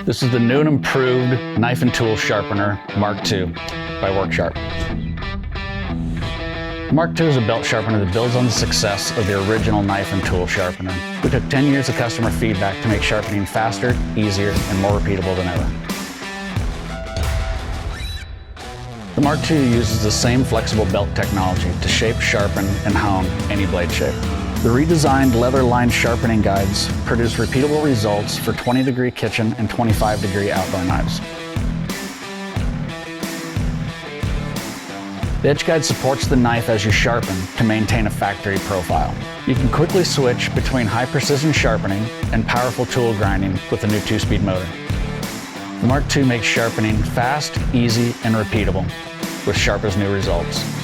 This is the new and improved knife and tool sharpener Mark II by WorkSharp. Mark II is a belt sharpener that builds on the success of the original knife and tool sharpener. We took 10 years of customer feedback to make sharpening faster, easier, and more repeatable than ever. The Mark II uses the same flexible belt technology to shape, sharpen, and hone any blade shape. The redesigned leather-lined sharpening guides produce repeatable results for 20-degree kitchen and 25-degree outdoor knives. The edge guide supports the knife as you sharpen to maintain a factory profile. You can quickly switch between high-precision sharpening and powerful tool grinding with the new 2-speed motor. The Mark II makes sharpening fast, easy, and repeatable with sharp as new results.